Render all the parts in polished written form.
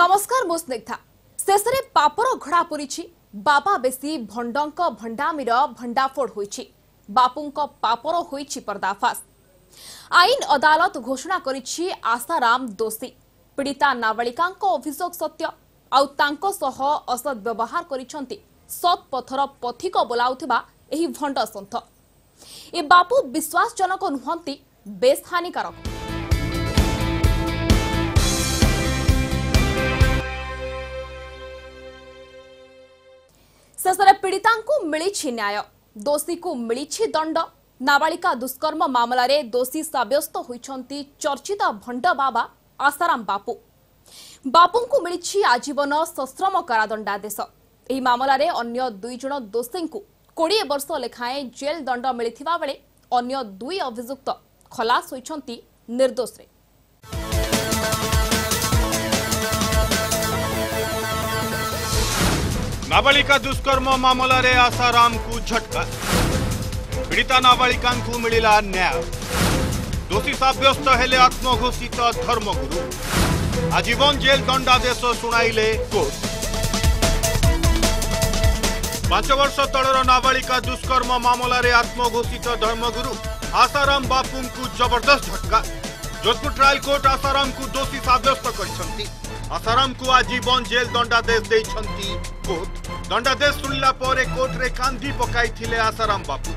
नमस्कार मो स्निग्धा शेष में पापर घड़ा पड़ी बाबा बेसी भंडक भंडामीर भंडाफोड़ होईछि बापूंक पापर होईछि पर्दाफाश। आईन अदालत घोषणा करिछि आसाराम दोषी पीड़िता नाबालिकांक अभियोग सत्य आउ तांको सह असद व्यवहार करिछंती सत पथर पथिक बोलाउथिबा एही भंड सन्थ। ए बापू विश्वासजनक नुहंती बेस हानिकारक। शेष में पीड़िता मिली न्याय दोषी को मिली दंड। नाबालिका दुष्कर्म मामला रे दोषी साब्यस्त होइछंती चर्चित भंड बाबा आसाराम बापू। बापू को मिली आजीवन सश्रम कारादंडादेश। एही मामला रे अन्य 2 जण दोषी को 20 वर्ष लेखाएं जेल दंड मिलिथिबा बेले अन्य 2 अभियुक्त खलास होइछंती निर्दोष रे। नाबालिका दुष्कर्म मामला रे आसाराम को झटका पीड़िता नाबालिका को मिला न्याय। दोषी साब्यस्त हेले आत्मघोषित धर्मगुरु आजीवन जेल दंडादेश सुनाइले कोर्ट। 5 वर्ष तलर नाबालिका दुष्कर्म मामला रे आत्मघोषित धर्मगुरु आसाराम बापू को जबरदस्त झटका। जोधपुर ट्रायल कोर्ट आसाराम को दोषी साब्यस्त करिसंती। आसाराम को आजीवन जेल दंडादेश देइछंती कोर्ट। दंडादेश सुनिला परे कोर्ट रे कांदी पकाइथिले आसाराम बापू।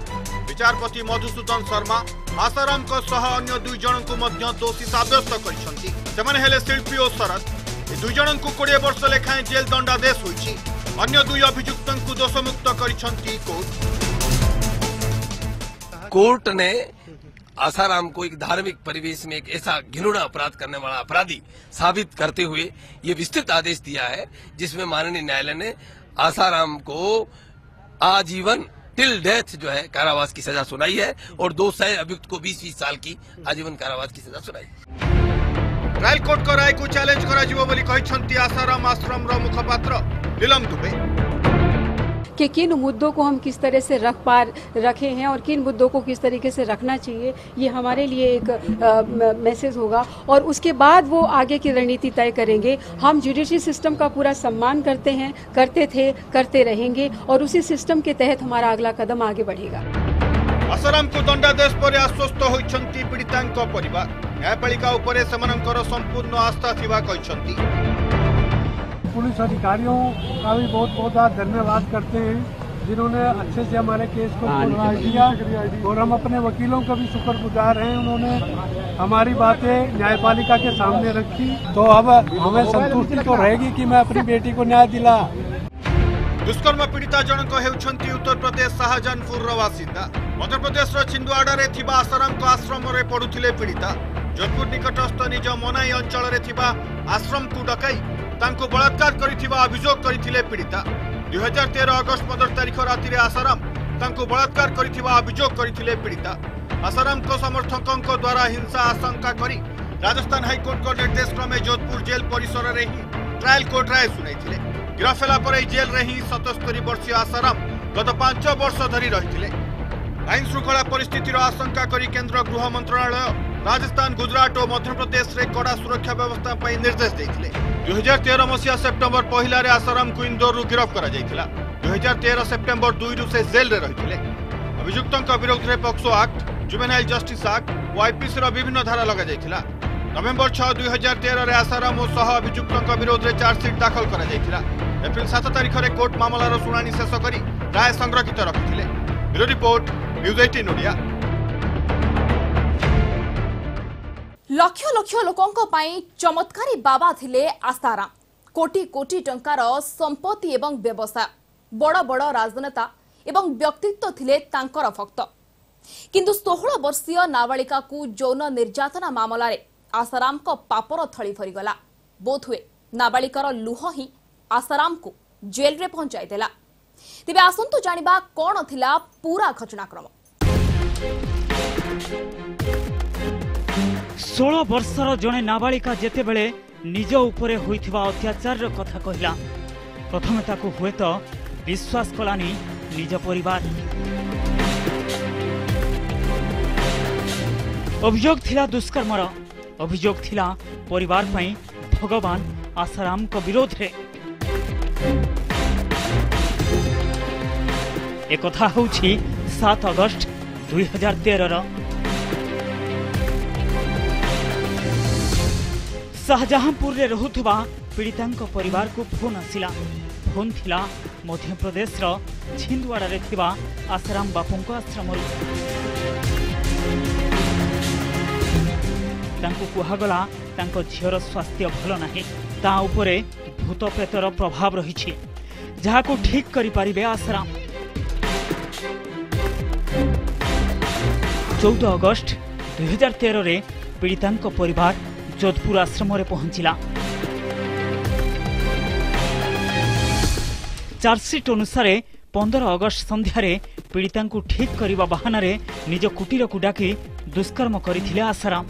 विचारपति मधुसूदन शर्मा आसाराम को सह अन्य 2 जण को मध्य दोषी साब्यस्त करिसंती। सेमाने हेले शिल्पी और शरद। ए 2 जण को 20 वर्ष लेखाएं जेल दंडादेश होइछि। अन्य 2 अभियुक्तों को दोषमुक्त करिसंती कोर्ट। कोर्ट ने आसाराम को एक धार्मिक परिवेश में एक ऐसा घिनौना अपराध करने वाला अपराधी साबित करते हुए ये विस्तृत आदेश दिया है, जिसमें माननीय न्यायालय ने आसाराम को आजीवन टिल डेथ जो है कारावास की सजा सुनाई है और 2 अभियुक्त को 20-20 साल की आजीवन कारावास की सजा सुनाई। ट्रायल कोर्ट को राय को चैलेंज करा बोली कहिसंती आसाराम आश्रम रो मुखपात्र नीलम दुबे कि किन मुद्दों को हम किस तरह से रखे हैं और किन मुद्दों को किस तरीके से रखना चाहिए, ये हमारे लिए एक मैसेज होगा और उसके बाद वो आगे की रणनीति तय करेंगे। हम जुडिशरी सिस्टम का पूरा सम्मान करते हैं, करते थे, करते रहेंगे और उसी सिस्टम के तहत हमारा अगला कदम आगे बढ़ेगा। आसाराम को दंडादेश पर आश्वस्त होइछंती पीड़ितांक परिवार। न्यायपालिका उपरे सेमानंकर संपूर्ण आस्था थिबा कहिसंती। पुलिस अधिकारियों का भी बहुत बहुत धन्यवाद करते हैं जिन्होंने अच्छे से हमारे केस को सुलझा दिया और हम अपने वकीलों का भी शुक्रगुजार हैं। उन्होंने हमारी बातें न्यायपालिका के सामने रखी तो अब हमें संतुष्टि तो रहेगी कि मैं अपनी बेटी को न्याय दिला। दुष्कर्म पीड़िता जनक हेउछंती उत्तर प्रदेश शाहजहानपुर बासिंदा। मध्य प्रदेश छिंदवाड़ा रे थिबा आसाराम को आश्रम रे पढ़ुथिले पीड़िता। जोधपुर निकटस्थ निज मनाई अंचल रे थिबा आश्रम को डकाई तांको बलात्कार करिथिबा अभियोग करिथिले पीड़िता। 2013 अगस्त 15 तारिख राति रे आसाराम तांको बलात्कार करिथिबा अभियोग करिथिले पीड़िता। आसाराम को समर्थकों द्वारा हिंसा आशंका करी राजस्थान हाईकोर्ट को निर्देश क्रमे जोधपुर जेल परिसर रे ही ट्रायल कोर्ट राय सुनाइथिले। गिरफ होला पर जेल रे ही 77 वर्षीय आसाराम गत 5 वर्ष धरी रहिथिले। आईन श्रृंखला परिस्थितिर आशंका करी केंद्र गृह मंत्रालय राजस्थान, गुजरात और मध्य प्रदेश रे कड़ा सुरक्षा व्यवस्था पर निर्देश देथिले। 2013 मसीहा सेप्टेम्बर 1 रे आसाराम को इंदौर गिरफ करा जायतिला। 2013 सेप्टेम्बर 2 से जेल रे रहिथिले। अभियुक्तों विरोध रे POCSO act, juvenile justice act और आईपीसी रो विभिन्न धारा लगा जायतिला। नवेम्बर 6, 2013 रे आसाराम और सह अभियुक्तों विरोध रे चार्जशीट दाखल करा जायतिला। एप्रिल 7 तारिख रे कोर्ट मामलार शुणाणी शेष करी राय संरक्षित रखिथिले। Bureau report, news 18 Odia. लक्ष लक्ष लोकों पाई चमत्कारी बाबा थिले आसाराम। कोटी कोटी टंकार संपत्ति एवं व्यवसाय, बड़ बड़ राजनेता एवं व्यक्तित्व थिले तांकर भक्त। किंतु 16 वर्षीय नाबालिका को यौन निर्यातना मामला रे आसाराम को पापर थली भरीगला। बोध हुए नाबालिकार लुह ही आसाराम को जेल रे पहुंचाई देला। तेबे आसंतु जानिबा कोन थिला पूरा घटनाक्रम। 16 वर्षर जड़े नाबालिका जेते बेले निज उपरे होइथिबा अत्याचार कथा कहला, प्रथमे ताकू हुए तो विश्वास कलानी निज परिवार। अभियोग थिला दुष्कर्मर, अभियोग थिला परिवार पई भगवान आसाराम को विरोध रे। एक कथा होछि 7 अगस्त 2013 शाहजहांपुर रे रहुथबा पीड़ितांक परिवार को फोन आसिला। फोन थिला मध्य प्रदेश रो छिंदवाड़ा रे थिबा आसाराम बापूंको आश्रम। तांको कुहागला तांको झियर स्वास्थ्य भल नाही, ता उपरे भूत प्रेतर प्रभाव रहिछि, जाहाको ठीक करि परिबे आसाराम। 14 अगस्त 2013 रे पीड़ितांक परिवार जोधपुर आश्रम रे पहुंचिला। चार्जसीट अनुसार 15 अगस्त संध्यारे पीड़ितांकु ठीक करिबा बहानारे निज कुटीर को डाकी दुष्कर्म करिथिले आसाराम।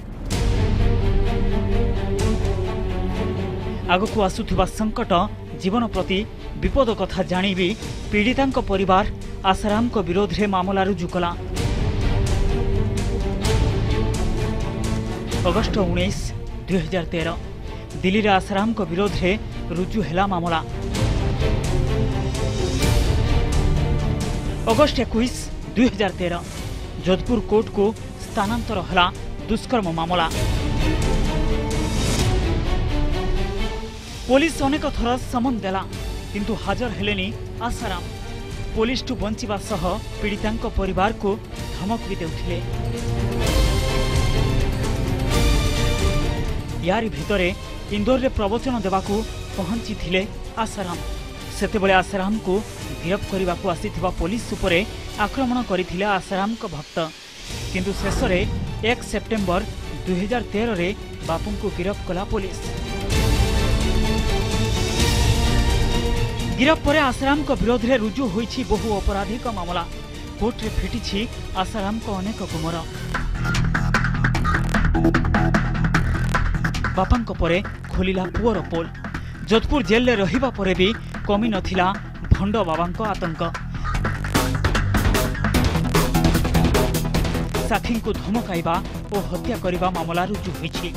आगकु आसुथिबा संकट जीवन प्रति विपद कथा जानिबी पीड़ितांक परिवार आसाराम को विरोध रे मामला रुजु कला। अगस्त 19 2013 दिल्ली रे आसाराम को विरोध रे रुजु हेला मामला। अगस्त 21 2013 जोधपुर कोर्ट को स्थानांतर हला दुष्कर्म मामला। पुलिस अनेक थर समन देला किंतु हाजर हेलेनी आसाराम। पुलिस टू बंचिबा सह पीड़ितांक परिवार को धमक भी देउथिले। यारी भितरे इंदौर रे प्रवचन देवाकू पहुंची थिले आसाराम। सेतेबेले आसाराम को गिरफ करने आसीथिबा पुलिस उपरे आक्रमण करथिले आसाराम को भक्त, किंतु शेषरे 1 सेप्टेम्बर 2013 रे बापू को गिरफ कला पुलिस। गिरफ पर आसाराम को विरोध रे रुजु होईछि बहु अपराधिक मामला। कोर्ट रे फिटिछि आसाराम को अनेक गुमर। बापांक परे खोलिला पुअर पोल। जोधपुर जेल रे रहिबा परे भी कमी नथिला भंड बाबांको आतंक। साथी को धमकाइबा और हत्या करिबा मामला रुजु होईछि।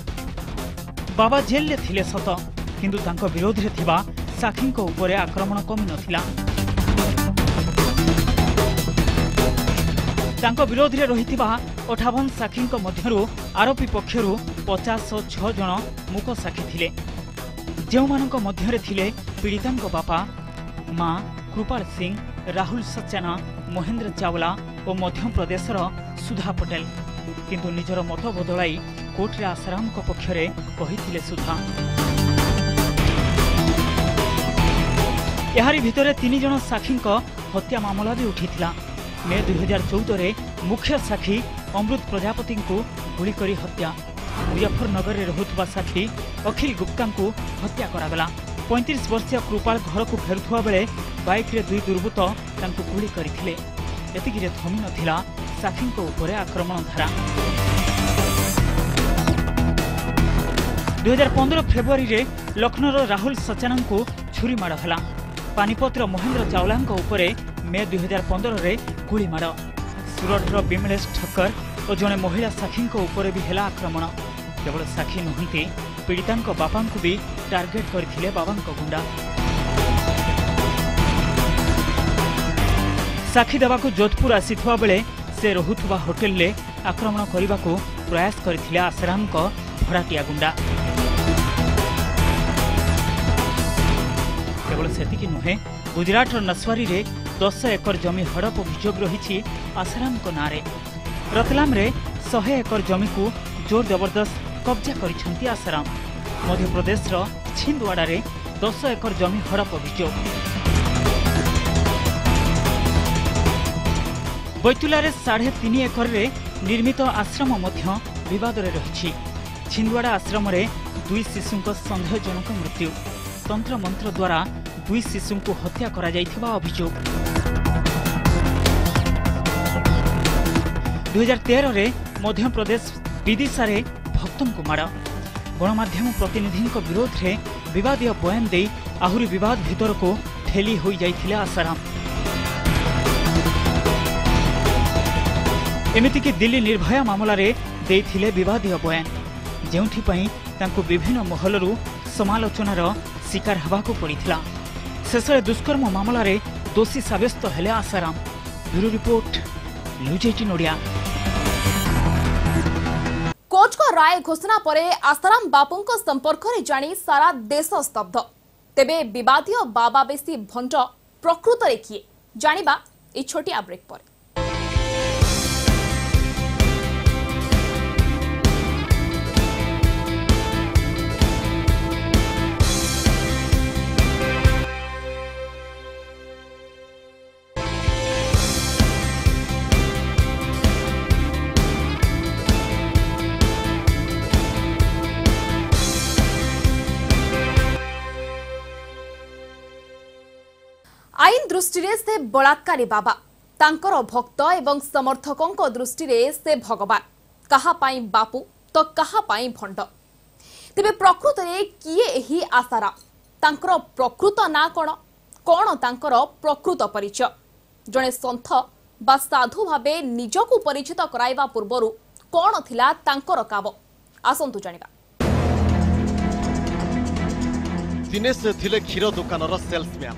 बाबा जेल रे थिले सत, किंतु तांको विरोध रे थिबा साथी को ऊपर आक्रमण कमी नथिला। तांको विरोध रे रहिथिबा 58 साथी मध्यरु आरोपी पक्षरु 56 जन मुक साक्षी थिले, जेउमानक मध्यरे थिले पीड़ितांक बापा, मां कृपाल सिंह, राहुल सक्सेना, महेंद्र चावला और मध्य प्रदेशर सुधा पटेल। किंतु निजर मत बदलाई कोर्ट रे आसाराम को पक्षरे कहिथिले सुधा। यारी भितरे 3 जन साक्षी हत्या मामला भी उठिथिला। मे 2014 रे मुख्य साक्षी अमृत प्रजापति को गुली करी हत्या। मुजफ्फरनगर रे रहुथबा साक्षी अखिल गुप्ता को हत्या करागला। 35 वर्षीय कृपाल घर को फेरुथुआ बेले बाइक रे 2 दुर्बृत्त तांको गुली करिथिले। एतिकिरे थमी नथिला साक्षी को ऊपर आक्रमण धारा। 2015 फेब्रुआरी रे लखनऊ राहुल सक्सेना को छुरी माड़ हला। पानीपतर महेंद्र चावला ऊपर मे 2015 रे गुली माड़। सूरतर बिमलेश ठक्कर और जड़े महिला साक्षी ऊपर भी हेला आक्रमण। केवल साक्षी नुहंती पीड़ितांक बापा को भी टार्गेट करथिले बाबांक गुंडा। साक्षी देवाकू जोधपुर आसीथुआ बेले से रहुथुबा होटेल ले आक्रमण करने को प्रयास करथिले आसाराम को भड़ाटिया गुंडा। केवल सेतिकी नुहे, गुजरात नसवारी रे 10 एकर जमी हड़प अभियोग रही आसाराम को नारे। रतलाम रे 100 एकर जमी को जोर जबरदस्त कब्जा करिसेंती आसाराम। मध्य प्रदेश रो छिंदवाड़ा रे 10 एकर जमी हड़प अभियोग। बैतुला रे 3.5 एकर रे निर्मित आश्रम मध्य विवाद रे रही। छिंदवाड़ा आश्रम रे 2 शिशुंक संदेहजनक मृत्यु। तंत्र मंत्र द्वारा 2 शिशु को हत्या करा जाइथिबा अभियोग। 2013 रे मध्य प्रदेश विदिशा रे भक्तों को माड़। गणमाध्यम प्रतिनिधि विरोध रे विवादीय बयान दे आहुरी विवाद भीतर को ठेली हो जाइथिले आसाराम। एमिति कि दिल्ली निर्भया मामला रे देथिले विवादीय बयान, जेउथि पई तांको विभिन्न महलरू समालोचनार शिकार हेबाकु पड़िथिला। शेषे दुष्कर्म मामला रे दोषी साब्यस्त हेले Asaram. Bureau report, news 18 Odia. Court को राय घोषणा पर आसाराम बापू संपर्क में जानी सारा देश स्तब्ध। तेबे विवादीय बाबा बेसी भंड प्रकृत में किए जानिबा ए छोटिया ब्रेक पर। आईन दृष्टि से बलात्कारी बाबा तांकर भक्त एवं समर्थकों दृष्टि से भगवान कहा पाई बापू तो कहा पाई भंड। तेबे प्रकृत में किए एही आसाराम तांकर प्रकृत ना कौन कौन तांकर प्रकृत परिचय जड़े सन्थ बा साधु भावे निजकू परिचित कराइबा पूर्वरु कौन थिला तांकर काम आसंतु जानिबा। दिने से थिले क्षीर दुकानर सेल्समैन,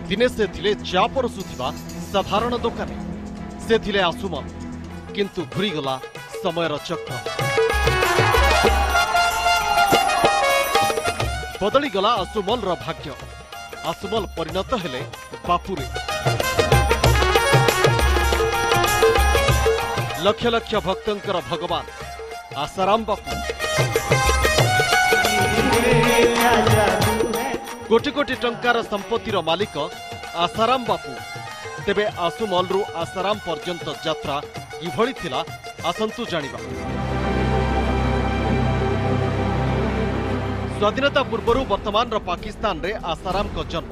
दिने से थिले चा परसुथिबा साधारण दोकानी, से थिले आसुमन, किंतु घुरीगला समयर चक्र। बदलीगला आसुमल भाग्य। आसुमल परिणत हेले बापुरे। लक्ष लक्ष भक्तंकर भगवान आसाराम बापू। कोटी कोटी टंकार संपत्तिर मालिक आसाराम बापू। तेबे आसुमलरू आसाराम पर्यंत यात्रा किभଳି थिला आसंतु जानिबा। स्वाधीनता पूर्वरु वर्तमान पाकिस्तान रे आसाराम को जन्म।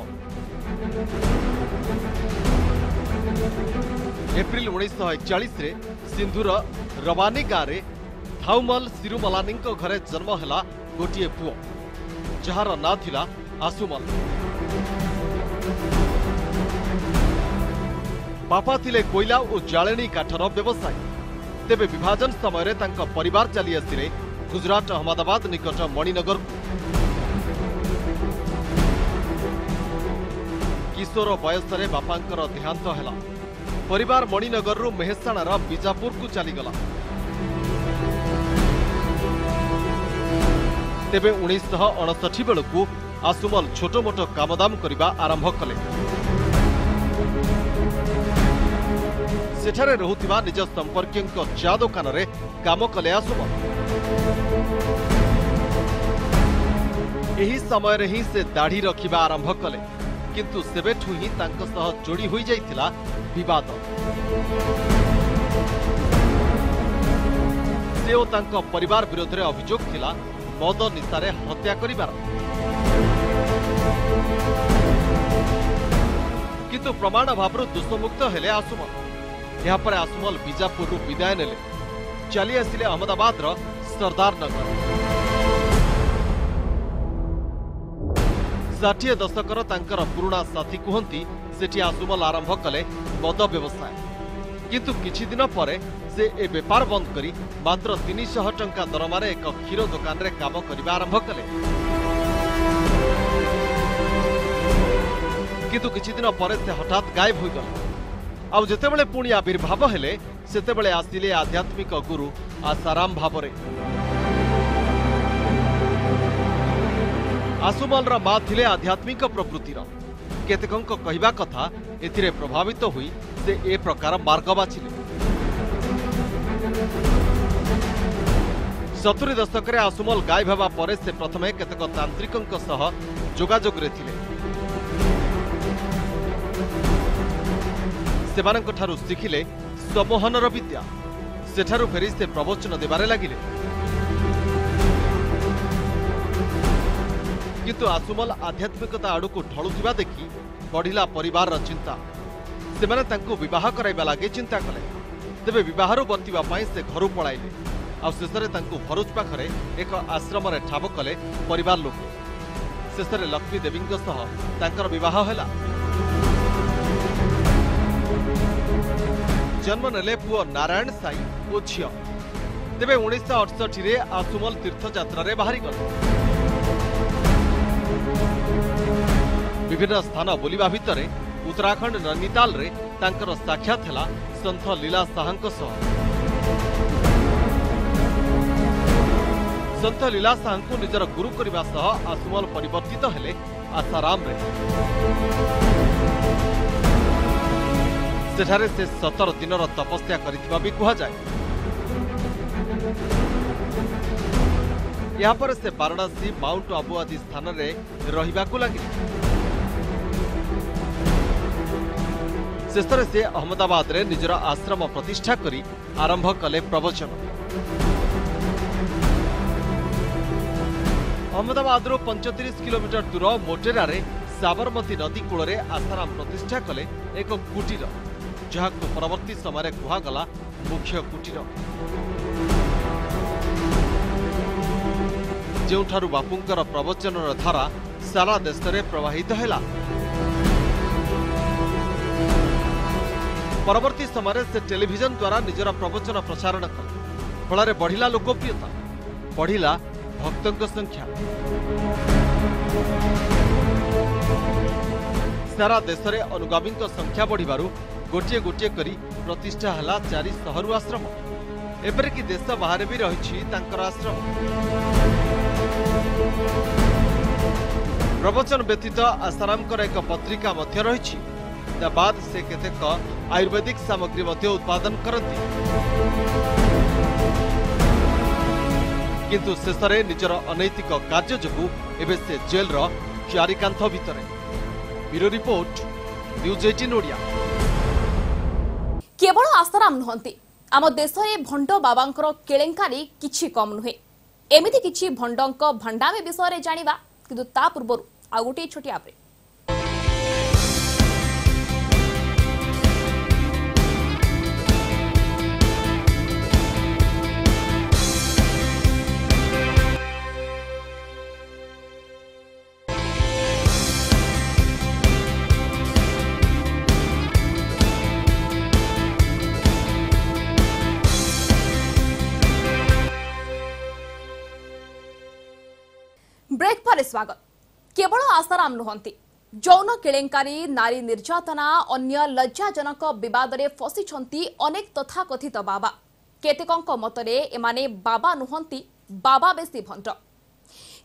एप्रिल 1941 रे सिंधुर रवानी गाँव रे थाउमल सिरुमलानी घरे जन्म हेला गोटिए पुओ जार ना थिला आसुमल। बापा थिले कोयला और जाळेनी काठर व्यवसायी। तेबे विभाजन समय तांका परिवार चली आसिले गुजरात अहमदाबाद निकट मणिनगर। किशोर बयस रे बापांकर देहांत हेला। परिवार मणिनगर रु मेहसाणार बीजापुर को चलीगला। तेबे 1959 बेलू आसुमल छोटो मोटो कामदाम करने आरंभ कले। सेठारे रहुथिबा निज संपर्कियों चा दोकान रे काम कले आसुमल। एही समय रे ही से दाढ़ी रखिबा आरंभ कले, किंतु सेबेठु ही तांको सह जोड़ी होई जाइथिला विवाद। से ओ तांको परिवार विरोध रे अभियोग थिला मद निशारे हत्या करिबार। किंतु प्रमाण अभाव दोषमुक्त हेले आसुमल। यापर आसुमल बीजापुर विदाय नेले, चली आसिले अहमदाबाद सरदार नगर। 60 दशकर तांकर पुराणा साथी कहती सेठी आसुमल आरंभ कले मद व्यवसाय। किंतु किछि दिन परे से ए बेपार बंद करी मात्र 300 टंका दरमारे एक क्षीर दुकान रे काम करबा आरंभ कले। किंतु किछि दिन परे से हठात गायब होई गले। आउ जेतेबेले पुणी आविर्भाव हेले सेतेबेले आसिले आध्यात्मिक गुरु आसाराम भावरे। आसुमल मां थिले आध्यात्मिक प्रकृतिर। केतेकंक कहिबा कथा एथिरे प्रभावित हुई से ए प्रकार मार्ग बाछिले। 70 दशक आसुमल गायब हेबा परे से प्रथमे केतेक तांत्रिकंक सह जोगाजोग रे थिले। सेमानंक ठारु शिखिले समोहनर विद्या। सेठारु फेरी से प्रवचन देबारे लागिले। किंतु आसुमल आध्यात्मिकता आड़कू ढलुथिबा देखि बढ़िला परिवार चिंता। सेमाने तांकु विवाह कराइबा लागे चिंता कले। तेबे विवाहरु बंतिबा पई से घरु पळाइले। आ शेषरे तांकु भरुच पाखरे एक आश्रम रे ठाब कले परिवार लोक। शेषरे लक्ष्मी देवींक सह तांकर विवाह हेला। जन्म नेले पुओ नारायण साई और झियो। तेबे 1968 रे आसुमल तीर्थयात्रा रे बाहरी गले। विभिन्न स्थान बुलिबा भितरे उत्तराखंड नैनीताल रे तांकर साक्षात हैला संत लीला साहंक सह। संत लीला साहंकु निजर गुरु करबा सह आसुमल परिवर्तित हेले आसाराम रे। सेठारे से 17 दिनर तपस्या करिथिबा भी कुहा जाय। यहाँ पर से वाराणसी माउंट आबू आदि स्थान रे रहिबाकु लागिले। शेषरे से अहमदाबाद रे निजर आश्रम प्रतिष्ठा करी आरंभ कले प्रवचन। अहमदाबाद 35 किलोमीटर दूर मोटेरा रे साबरमती नदी कूल रे आसाराम प्रतिष्ठा कले एक कुटीर, जहाँ परवर्ती समय कुहागला मुख्य कुटीर। जोठारु बापुंकर प्रवचनर धारा सारा देश में प्रवाहित हैला। परवर्ती समय से टेलीविजन द्वारा निजर प्रवचन प्रसारण कले। फल बढ़िला लोकप्रियता, बढ़िला भक्तों संख्या। सारा देश में अनुगामी संख्या बढ़िबारु गोटे गोटे करी प्रतिष्ठा हैला 400 आश्रम। एपरिक देश बाहर भी रही तांकर आश्रम। प्रवचन व्यतीत आसारामकर एक पत्रिका मध्य रही। बाद से केतेक आयुर्वेदिक सामग्री मध्य उत्पादन करती, किंतु शेषरे निजर अनैतिक कार्य जोगु एबे से जेल रो चारिकांथ भितरे। Bureau report, news 18 Odia. केवल आसाराम नुहंती, आम देश में भंड बाबांकर केलेंकारी किछि कम नुहे। एमिति किछि भंडंक भंडामी विषय जानिबा, किंतु ता पूर्व आ गोटे छोटिया ब्रेक। ब्रेक पर स्वागत। केवल आसाराम नुहंती, यौन केलेंकारी, नारी निर्यातना, अन्य लज्जाजनक विवाद रे फसिछंती अनेक तथाकथित बाबा। केतेकंक मतरे एमाने बाबा नुहंती, बाबा बेसी भंड।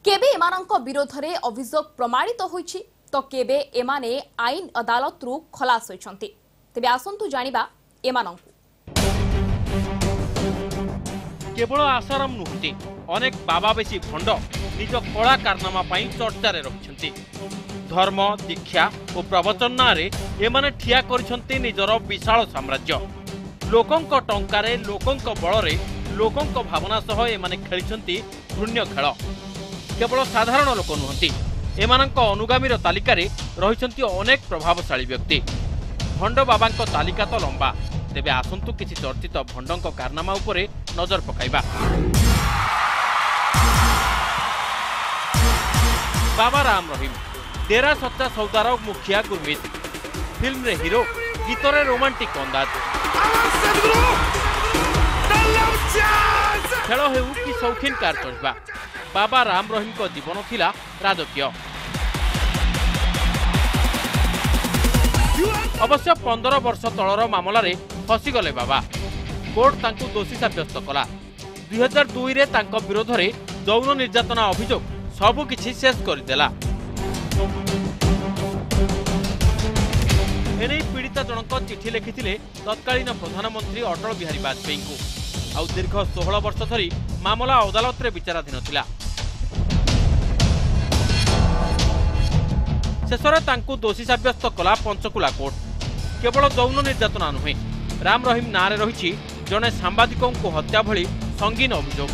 केबे एमानंक विरोध रे अभियोग प्रमाणित होईछि तो केबे एमाने आईन अदालत रु खलास होईछंती। तेबे आसंतु जानिबा एमानंकु। केवल आसाराम नुहंती, अनेक बाबा बेसी भंड निज कला कारनामा पाई चर्चारे रखिछंती। धर्म, दीक्षा और प्रवचन नारे एमाने ठिया करिछंती निजर विशाल साम्राज्य। लोकंक टंकारे, लोकंक बलरे, लोकंक भावना सह एमाने खेलिछंती शून्य खेल। केवल साधारण लोक नुहंती, एमानंक अनुगामीर तालिकारे रहिछंती अनेक प्रभावशाली व्यक्ति। भंड बाबांक तालिका तो लंबा। तेबे आसंतु किछि चर्चित भंडंक कारनामा उपरे नजर पकाइबा। बाबा राम रहीम, डेरा सच्चा सौदार मुखिया गुरमीत, फिल्म रे हीरो, गीत रे रोमांटिक अंदाज। खेल हेउ कि शौकीन कार चढ़ा, बाबा राम रहीम को जीवन थिला राजकीय। अवश्य 15 वर्ष तलर मामलारे फसीगले बाबा। कोर्ट तांकु दोषी साब्यस्त कला। 2002 रे तांको विरोध रे यौन निर्यातना अभियोग सबु किछि शेष करदेला। एने पीड़िता जनक चिठी लिखिथिले तत्कालीन प्रधानमंत्री अटल बिहारी वाजपेयी को। आउ दीर्घ 16 वर्ष धरी मामला अदालत रे विचाराधीन थिला। शेषरे तांकु दोषी साब्यस्त कला पंचकुला कोर्ट। केवल यौन निर्यातना नुहे, राम रहीम नारे रही जड़े सांबादिकों को हत्या भली संगीन अभियोग।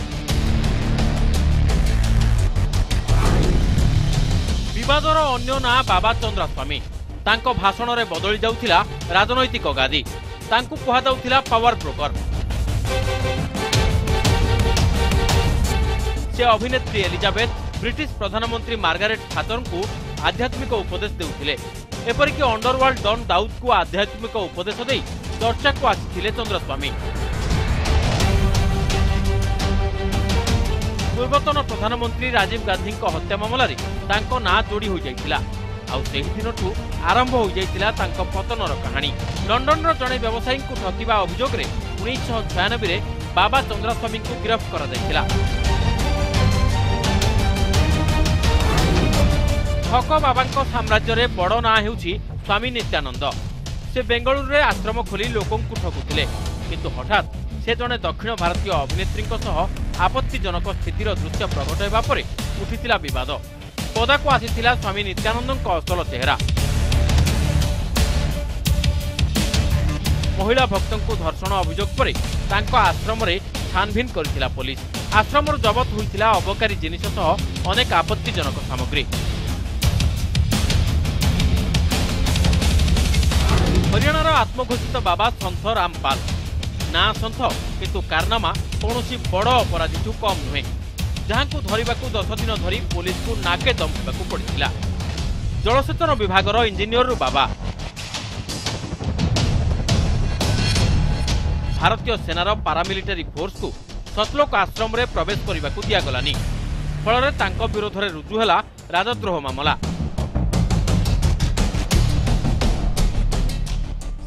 विवादर अन्य ना बाबा चंद्रा स्वामी। तांको भाषण रे बदली जाउथिला राजनैतिक गादी। तांकु कुहा जाउथिला पावर ब्रोकर। से अभिनेत्री एलिजाबेथ ब्रिटिश प्रधानमंत्री मार्गारेट थाचर को आध्यात्मिक उपदेश देउथिले। एपरिक अंडरवर्ल्ड डॉन दाऊद को आध्यात्मिक उपदेश दे चर्चा को आसिथिले चंद्रस्वामी। पूर्वतन प्रधानमंत्री राजीव गांधी हत्या मामलें तांको ना जोड़ी हो जाइतिला। आउ सेही दिनठू आरंभ हो जाइतिला तांको पतनर कहानी। लंडन जड़े व्यवसायी को ठकिबा अभियोग रे 1996 रे बाबा चंद्रस्वामी को गिरफ्त करा जाइतिला। ठक बाबांको साम्राज्य रे बड़ ना हेउछि स्वामी नित्यानंद। से बेंगलुरु रे आश्रम खोली लोकों को ठकुथिले, किंतु हठात से जड़े दक्षिण भारतीय अभिनेत्री आपत्तिजनक स्थितिर दृश्य प्रकट होगा पर उठिथिला विवाद। पदाकू आसीथिला स्वामी नित्यानंद असल चेहरा। महिला भक्तों को धर्षण अभियोग पर तांको आश्रम रे छानभिन करथिला पुलिस। आश्रम जबत होइथिला अबकारी जिनिस सह अनेक आपत्तिजनक सामग्री। हरियाणार आत्मघोषित बाबा संत रामपाल ना संत किंतु कारनामा कौनसी बड़ अपराधी कम नुहे, जहां को धरिबाकू 10 दिन धरी पुलिस को नाके दम देबाकू पड़िथिला। जलसेचन विभागर इंजीनियर बाबा भारतीय सेनार पारामिलिटारी फोर्स को सतलोक आश्रम रे प्रवेश करने दिगलानी। फल तांको विरोध में रुजु है राजद्रोह मामला।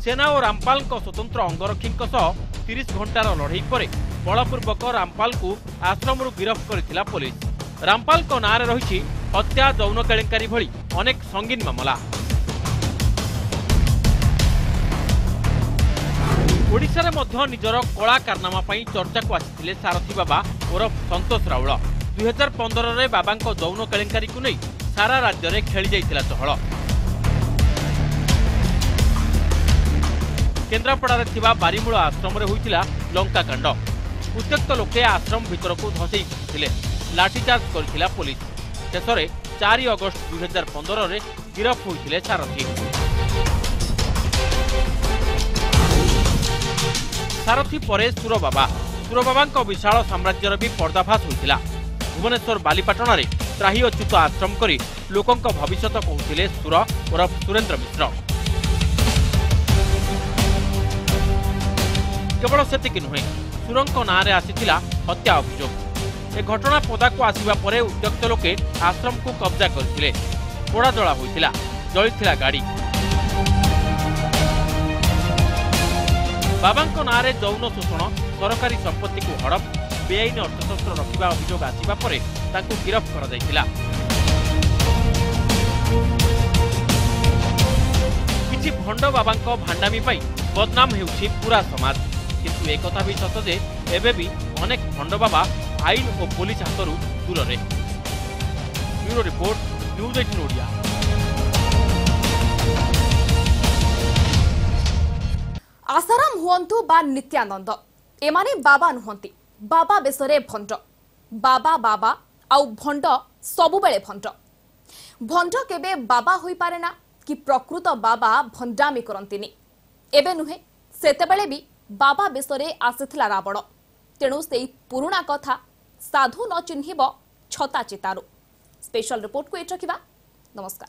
सेना और रामपाल स्वतंत्र अंगरक्षी 30 घंटार लड़ई पर बलपूर्वक रामपाल को आश्रम गिरफ्त करथिला पुलिस। रामपाल को नारे रही हत्या, यौन केलेंकारी भली अनेक संगीन मामला। ओडिशा रे मध्य निजर कला कारनामा पई चर्चा को आसिथिले सारथी बाबा ओरफ संतोष राउल। 2015 रे बाबांको यौन केलेंकारी को नहीं सारा राज्य रे खेली जाइथिला चहल। केन्द्रापड़ा थिबा बारीमूल आश्रम रे होइथिला लंकाकांड। उत्त्यक्त लोके आश्रम भितर को धसई पकाइथिले, लाठीचार्ज करथिला पुलिस। शेष में 4 अगस्त 2015 रे गिरफ्त होइथिले सारथी। सारथी परे सुर बाबा विशाल साम्राज्यर भी पर्दाफाश होइथिला। भुवनेश्वर बालीपाटना रे त्राही अच्युत आश्रम करी लोकंक भविष्य कहूथिले सुर ओरफ सुरेंद्र मिश्र। केवल सेतिक नुहे, सुरंक नारे आसीथिला हत्या अभियोग। ए घटना पदाकू आसिबा परे उद्यक्त लोके आश्रम को कब्जा करथिले। पोड़ा जला होइथिला, जलिथिला गाड़ी। बाबांको नारे यौन शोषण, सरकारी संपत्ति को हड़प, बेआईन अर्थशस्त्र रखिबा अभियोग आसिबा परे तांको गिरफ्त करा जाइथिला। किछि भंड बाबांको भांडामी पाई बदनाम हेउछि पूरा समाज। किंतु एक कथा भी सत जे एबे भी अनेक भंड बाबा आईन और पुलिस हाथरू दूर रे। Bureau report, news 18 Odia. Asaram हुअंतु बा नित्यानंद, एमाने बाबा नुहंती। बाबा बेसरे भंड। बाबा बाबा आउ भंड सबुबेले भंड। भंड केबे बाबा होई पारे ना कि प्रकृत बाबा भंडामी करंतिनी। एबे नुहे, सेतेबेले भी बाबा बेसरे आसिथिला रावण। तेणु सेई पुरुणा कथा साधु न चिन्हिब छता चितारु। स्पेशल रिपोर्ट को एट रखिबा। नमस्कार।